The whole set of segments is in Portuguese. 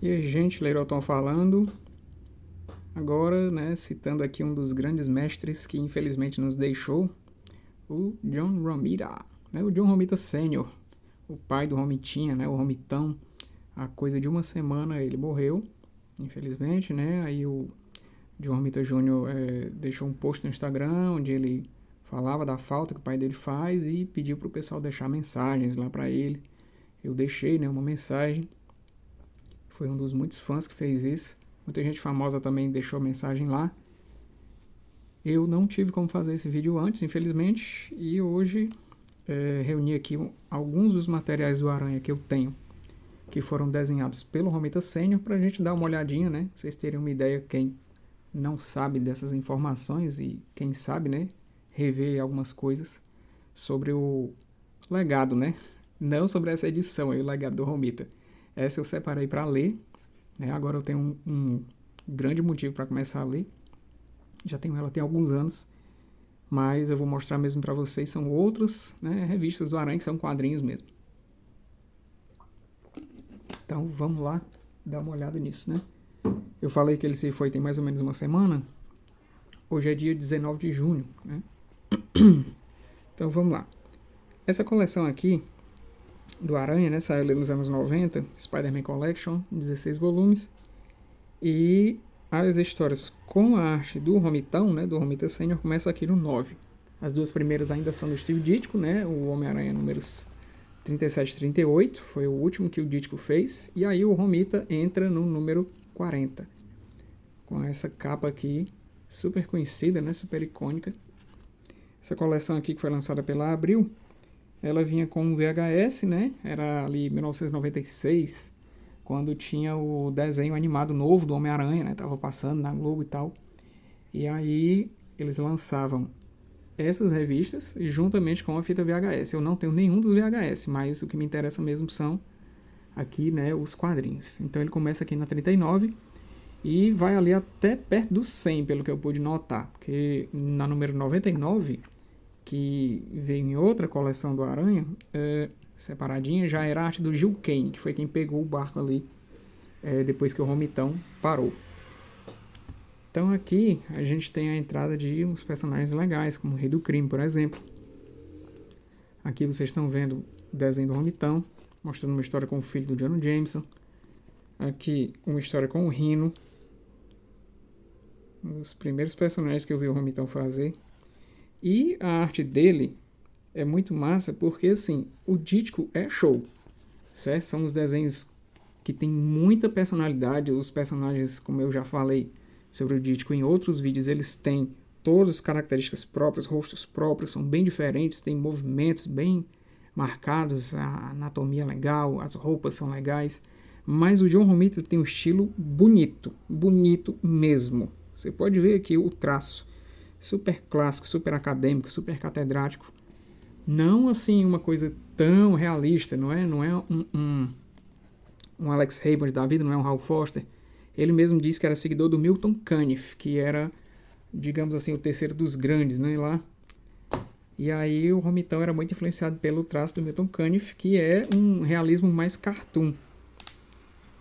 E aí, gente, Leiroton falando. Agora, né, citando aqui um dos grandes mestres que infelizmente nos deixou, o John Romita, né, o John Romita Sr., o pai do Romitinha, né, o Romitão. Há coisa de uma semana ele morreu, infelizmente, né, aí o John Romita Jr. Deixou um post no Instagram onde ele falava da falta que o pai dele faz e pediu para o pessoal deixar mensagens lá para ele. Eu deixei, né, uma mensagem. Foi um dos muitos fãs que fez isso. Muita gente famosa também deixou mensagem lá. Eu não tive como fazer esse vídeo antes, infelizmente, e hoje reuni aqui alguns dos materiais do Aranha que eu tenho, que foram desenhados pelo Romita Sênior, para a gente dar uma olhadinha, né? Vocês terem uma ideia, quem não sabe dessas informações e quem sabe, né, rever algumas coisas sobre o legado, né? Não sobre essa edição aí, o legado do Romita. Essa eu separei para ler, né? Agora eu tenho um grande motivo para começar a ler. Já tenho ela tem alguns anos, mas eu vou mostrar mesmo para vocês. São outras, né, revistas do Aranha, que são quadrinhos mesmo. Então vamos lá dar uma olhada nisso, né? Eu falei que ele se foi tem mais ou menos uma semana. Hoje é dia 19 de junho, né? Então vamos lá. Essa coleção aqui do Aranha, né, saiu ali nos anos 90, Spider-Man Collection, 16 volumes. E as histórias com a arte do Romitão, né, do Romita Sênior, começam aqui no 9. As duas primeiras ainda são do Steve Ditko, né, o Homem-Aranha números 37 e 38, foi o último que o Ditko fez. E aí o Romita entra no número 40, com essa capa aqui, super conhecida, né, super icônica. Essa coleção aqui que foi lançada pela Abril, ela vinha com um VHS, né, era ali 1996, quando tinha o desenho animado novo do Homem-Aranha, né? Tava passando na Globo e tal. E aí eles lançavam essas revistas juntamente com a fita VHS. Eu não tenho nenhum dos VHS, mas o que me interessa mesmo são aqui, né, os quadrinhos. Então ele começa aqui na 39 e vai ali até perto do 100, pelo que eu pude notar. Porque na número 99, que veio em outra coleção do Aranha, separadinha, já era a arte do Gil Kane, que foi quem pegou o barco ali depois que o Romitão parou. Então aqui a gente tem a entrada de uns personagens legais, como o Rei do Crime, por exemplo. Aqui vocês estão vendo o desenho do Romitão, mostrando uma história com o filho do Jonah Jameson. Aqui uma história com o Rhino, um dos primeiros personagens que eu vi o Romitão fazer. E a arte dele é muito massa porque, assim, o Ditko é show, certo? São os desenhos que tem muita personalidade. Os personagens, como eu já falei sobre o Ditko em outros vídeos, eles têm todas as características próprias, rostos próprios, são bem diferentes, tem movimentos bem marcados, a anatomia legal, as roupas são legais. Mas o John Romita tem um estilo bonito, bonito mesmo. Você pode ver aqui o traço, super clássico, super acadêmico, super catedrático. Não assim uma coisa tão realista, não é um Alex Raymond da vida, não é um Hal Foster. Ele mesmo disse que era seguidor do Milton Caniff, que era, digamos assim, o terceiro dos grandes, né, lá. E aí o Romitão era muito influenciado pelo traço do Milton Caniff, que é um realismo mais cartoon.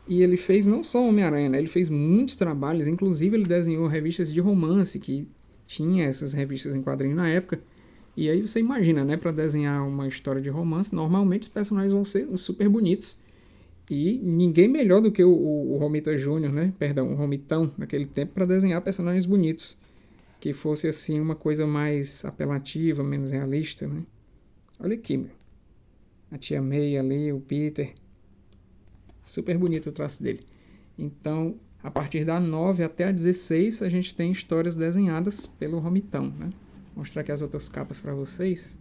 E ele fez não só Homem-Aranha, né, ele fez muitos trabalhos, inclusive ele desenhou revistas de romance, que tinha essas revistas em quadrinho na época. E aí você imagina, né, para desenhar uma história de romance, normalmente os personagens vão ser super bonitos. E ninguém melhor do que o Romita Jr., né, perdão, o Romitão, naquele tempo, para desenhar personagens bonitos. Que fosse, assim, uma coisa mais apelativa, menos realista, né. Olha aqui, meu. A tia May ali, o Peter. Super bonito o traço dele. Então, a partir da 9 até a 16, a gente tem histórias desenhadas pelo Romitão, né. Vou mostrar aqui as outras capas para vocês.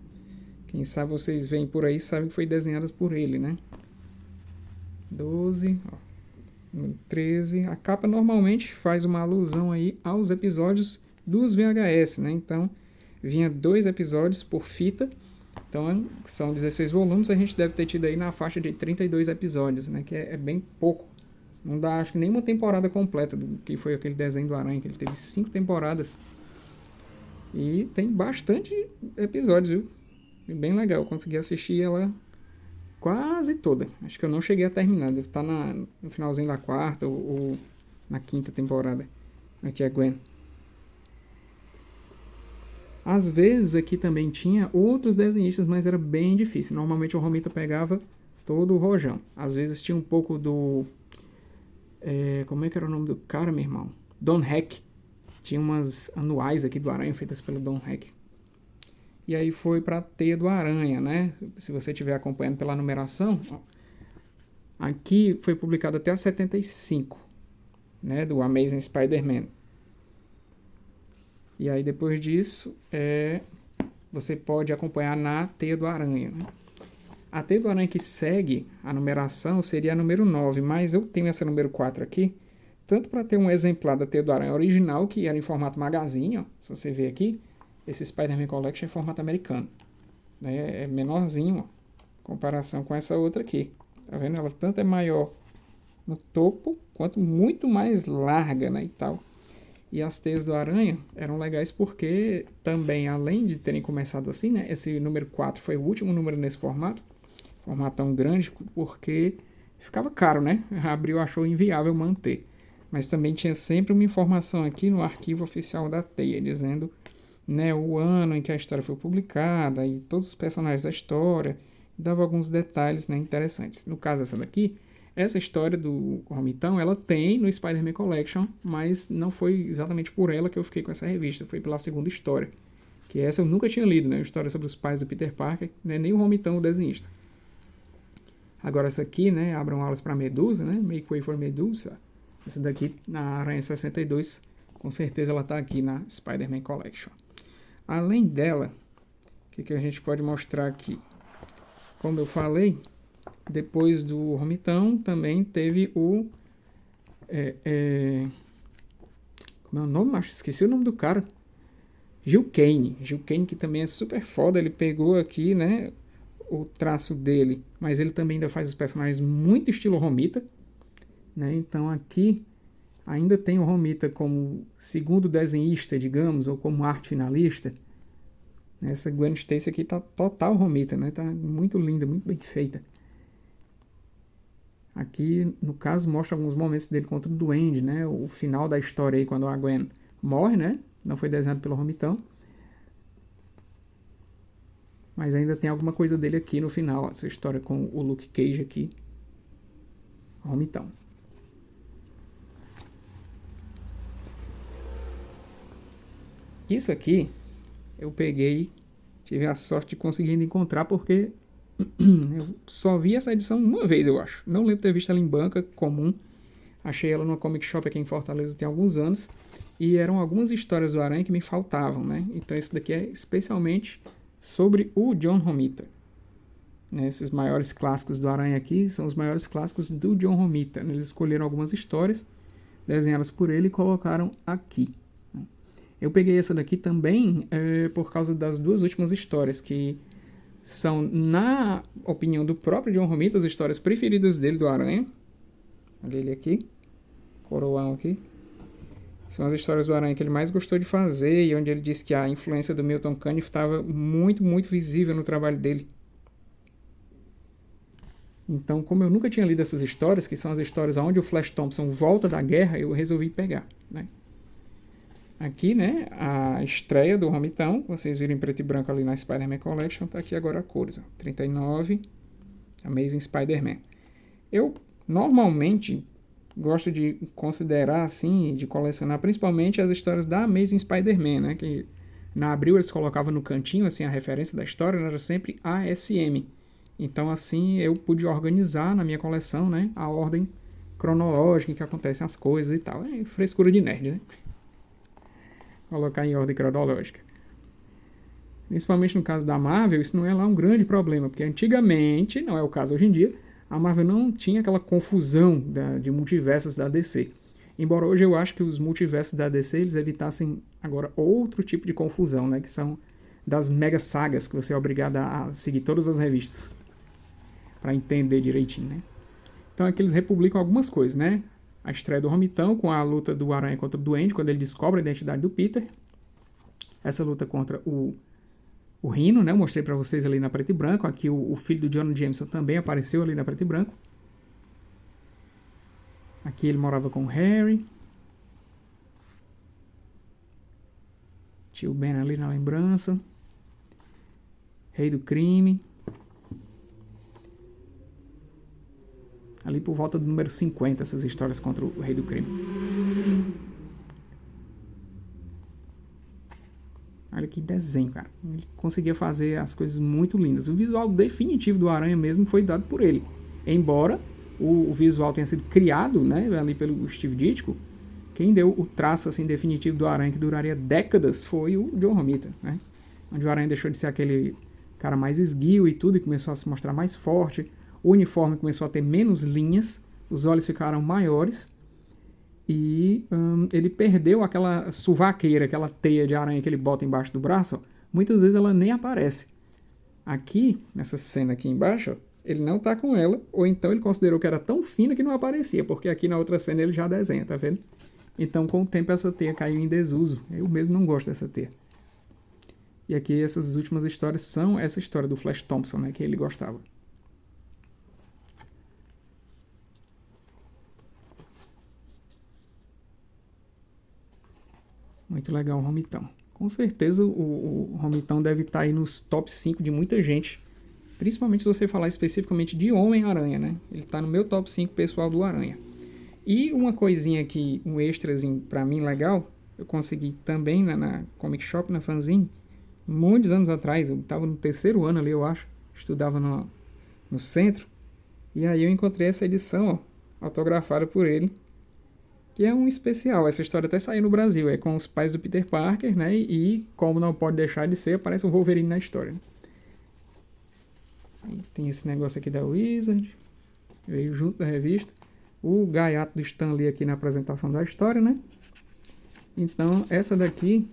Quem sabe vocês veem por aí, sabem que foi desenhada por ele, né? 12, ó, número 13. A capa normalmente faz uma alusão aí aos episódios dos VHS, né? Então, vinha 2 episódios por fita. Então, são 16 volumes, a gente deve ter tido aí na faixa de 32 episódios, né? Que é bem pouco. Não dá, acho que nem uma temporada completa do que foi aquele desenho do Aranha, que ele teve 5 temporadas. E tem bastante episódios, viu? E bem legal, eu consegui assistir ela quase toda. Acho que eu não cheguei a terminar. Deve estar no finalzinho da quarta ou na quinta temporada. Aqui é Gwen. Às vezes aqui também tinha outros desenhistas, mas era bem difícil. Normalmente o Romita pegava todo o rojão. Às vezes tinha um pouco do... como é que era o nome do cara, meu irmão? Don Heck. Tinha umas anuais aqui do Aranha feitas pelo Don Heck. E aí foi para a Teia do Aranha, né? Se você estiver acompanhando pela numeração, ó, aqui foi publicado até a 75, né? Do Amazing Spider-Man. E aí depois disso, você pode acompanhar na Teia do Aranha, né? A Teia do Aranha que segue a numeração seria a número 9, mas eu tenho essa número 4 aqui, tanto para ter um exemplar da Teia do Aranha original, que era em formato magazine, ó, se você ver aqui, esse Spider-Man Collection é em formato americano, né? É menorzinho, ó, em comparação com essa outra aqui. Tá vendo? Ela tanto é maior no topo, quanto muito mais larga, né, e tal. E as Teias do Aranha eram legais porque também, além de terem começado assim, né, esse número 4 foi o último número nesse formato tão grande, porque ficava caro, né? A Abril achou inviável manter. Mas também tinha sempre uma informação aqui no arquivo oficial da Teia, dizendo, né, o ano em que a história foi publicada e todos os personagens da história, dava alguns detalhes, né, interessantes. No caso essa daqui, essa história do Romitão, ela tem no Spider-Man Collection, mas não foi exatamente por ela que eu fiquei com essa revista, foi pela segunda história, que essa eu nunca tinha lido, né, a história sobre os pais do Peter Parker, né, nem o Romitão, o desenhista. Agora essa aqui, né, Abram Alas para Medusa, né, Make Way for Medusa, essa daqui na Aranha 62, com certeza ela está aqui na Spider-Man Collection. Além dela, o que a gente pode mostrar aqui? Como eu falei, depois do Romitão também teve o... como é o nome, macho? Esqueci o nome do cara. Gil Kane. Gil Kane, que também é super foda. Ele pegou aqui, né, o traço dele, mas ele também ainda faz os personagens muito estilo Romita, né? Então aqui ainda tem o Romita como segundo desenhista, digamos, ou como arte finalista. Essa Gwen Stacy aqui tá total Romita, né? Tá muito linda, muito bem feita. Aqui, no caso, mostra alguns momentos dele contra o Duende, né? O final da história aí, quando a Gwen morre, né? Não foi desenhado pelo Romitão. Mas ainda tem alguma coisa dele aqui no final, essa história com o Luke Cage aqui. Romitão. Isso aqui, eu peguei, tive a sorte de conseguir encontrar, porque eu só vi essa edição uma vez, eu acho. Não lembro de ter visto ela em banca comum. Achei ela numa comic shop aqui em Fortaleza tem alguns anos. E eram algumas histórias do Aranha que me faltavam, né? Então esse daqui é especialmente sobre o John Romita. Né? Esses maiores clássicos do Aranha aqui são os maiores clássicos do John Romita. Eles escolheram algumas histórias, desenhadas por ele e colocaram aqui. Eu peguei essa daqui também por causa das duas últimas histórias, que são, na opinião do próprio John Romita, as histórias preferidas dele do Aranha. Olha ele aqui, coroão aqui. São as histórias do Aranha que ele mais gostou de fazer e onde ele disse que a influência do Milton Caniff estava muito, muito visível no trabalho dele. Então, como eu nunca tinha lido essas histórias, que são as histórias onde o Flash Thompson volta da guerra, eu resolvi pegar, né? Aqui, né, a estreia do Romitão, vocês viram em preto e branco ali na Spider-Man Collection, tá aqui agora a cores, ó, 39, Amazing Spider-Man. Eu, normalmente, gosto de considerar, assim, de colecionar principalmente as histórias da Amazing Spider-Man, né, que na Abril eles colocavam no cantinho, assim, a referência da história era sempre ASM. Então, assim, eu pude organizar na minha coleção, né, a ordem cronológica em que acontecem as coisas e tal. É frescura de nerd, né? Colocar em ordem cronológica. Principalmente no caso da Marvel, isso não é lá um grande problema, porque antigamente, não é o caso hoje em dia, a Marvel não tinha aquela confusão de multiversos da DC. Embora hoje eu acho que os multiversos da DC eles evitassem agora outro tipo de confusão, né, que são das mega sagas, que você é obrigado a seguir todas as revistas para entender direitinho, né? Então aqui eles republicam algumas coisas, né? A estreia do Romitão com a luta do Aranha contra o Duende, quando ele descobre a identidade do Peter. Essa luta contra o o Rhino, né? Eu mostrei para vocês ali na preto e branco. Aqui o filho do Jonah Jameson também apareceu ali na preto e branco. Aqui ele morava com o Harry. Tio Ben ali na lembrança. Rei do crime. Ali por volta do número 50, essas histórias contra o Rei do Crime. Olha que desenho, cara. Ele conseguia fazer as coisas muito lindas. O visual definitivo do Aranha mesmo foi dado por ele. Embora o visual tenha sido criado, né, ali pelo Steve Ditko, quem deu o traço assim, definitivo do Aranha, que duraria décadas, foi o John Romita, né? Onde o Aranha deixou de ser aquele cara mais esguio e tudo, e começou a se mostrar mais forte. O uniforme começou a ter menos linhas, os olhos ficaram maiores e ele perdeu aquela suvaqueira, aquela teia de aranha que ele bota embaixo do braço. Ó. Muitas vezes ela nem aparece. Aqui, nessa cena aqui embaixo, ó, ele não tá com ela, ou então ele considerou que era tão fina que não aparecia, porque aqui na outra cena ele já desenha, tá vendo? Então com o tempo essa teia caiu em desuso. Eu mesmo não gosto dessa teia. E aqui essas últimas histórias são essa história do Flash Thompson, né, que ele gostava. Muito legal o Romitão. Com certeza o Romitão deve estar aí nos top 5 de muita gente. Principalmente se você falar especificamente de Homem-Aranha, né? Ele está no meu top 5 pessoal do Aranha. E uma coisinha aqui, um extrazinho pra mim legal, eu consegui também na Comic Shop, na Fanzine, muitos anos atrás. Eu estava no terceiro ano ali, eu acho. Estudava no centro. E aí eu encontrei essa edição, ó, autografada por ele. Que é um especial, essa história até saiu no Brasil, é com os pais do Peter Parker, né, e como não pode deixar de ser, aparece o Wolverine na história. Né? Aí tem esse negócio aqui da Wizard, veio junto da revista, o gaiato do Stan Lee aqui na apresentação da história, né. Então, essa daqui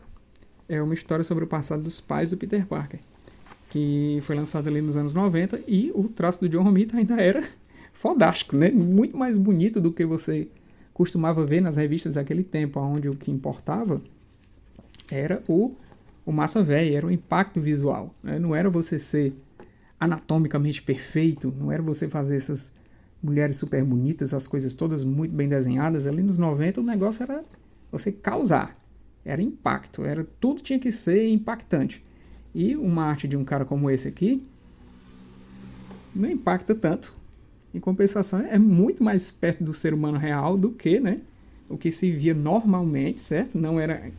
é uma história sobre o passado dos pais do Peter Parker, que foi lançada ali nos anos 90, e o traço do John Romita ainda era fodástico, né, muito mais bonito do que você costumava ver nas revistas daquele tempo, onde o que importava era o massa velha, era o impacto visual. Né? Não era você ser anatomicamente perfeito, não era você fazer essas mulheres super bonitas, as coisas todas muito bem desenhadas. Ali nos 90 o negócio era você causar, era impacto, tudo tinha que ser impactante. E uma arte de um cara como esse aqui não impacta tanto. Em compensação, é muito mais perto do ser humano real do que, né, o que se via normalmente, certo? Não era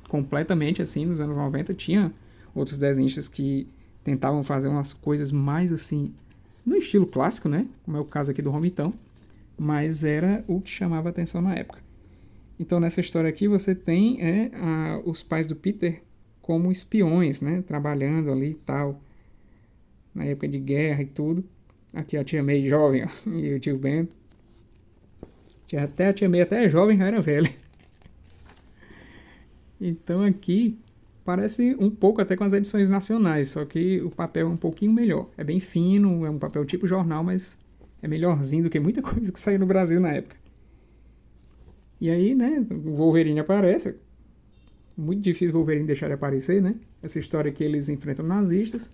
completamente assim nos anos 90. Tinha outros desenhistas que tentavam fazer umas coisas mais assim, no estilo clássico, né? Como é o caso aqui do Romitão. Mas era o que chamava atenção na época. Então, nessa história aqui, você tem os pais do Peter como espiões, né? Trabalhando ali e tal, na época de guerra e tudo. Aqui a tia May jovem, ó, e o tio Ben. Até a tia May até é jovem, já era velha. Então aqui parece um pouco até com as edições nacionais, só que o papel é um pouquinho melhor. É bem fino, é um papel tipo jornal, mas é melhorzinho do que muita coisa que saiu no Brasil na época. E aí, né, o Wolverine aparece. Muito difícil o Wolverine deixar de aparecer, né? Essa história que eles enfrentam nazistas.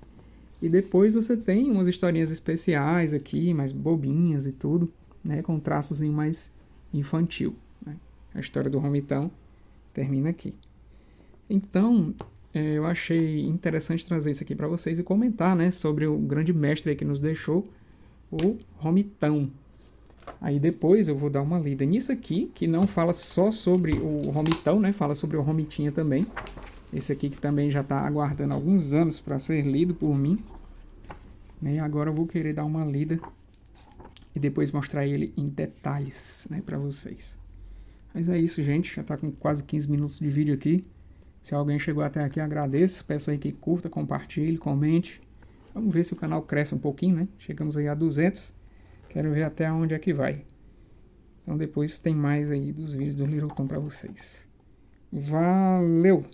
E depois você tem umas historinhas especiais aqui, mais bobinhas e tudo, né, com um traçozinho mais infantil. Né? A história do Romitão termina aqui. Então, eu achei interessante trazer isso aqui para vocês e comentar, né, sobre o grande mestre aí que nos deixou, o Romitão. Aí depois eu vou dar uma lida nisso aqui, que não fala só sobre o Romitão, né, fala sobre o Romitinha também. Esse aqui que também já está aguardando alguns anos para ser lido por mim. E agora eu vou querer dar uma lida e depois mostrar ele em detalhes, né, para vocês. Mas é isso, gente. Já está com quase 15 minutos de vídeo aqui. Se alguém chegou até aqui, agradeço. Peço aí que curta, compartilhe, comente. Vamos ver se o canal cresce um pouquinho, né? Chegamos aí a 200. Quero ver até onde é que vai. Então depois tem mais aí dos vídeos do Little Tom para vocês. Valeu!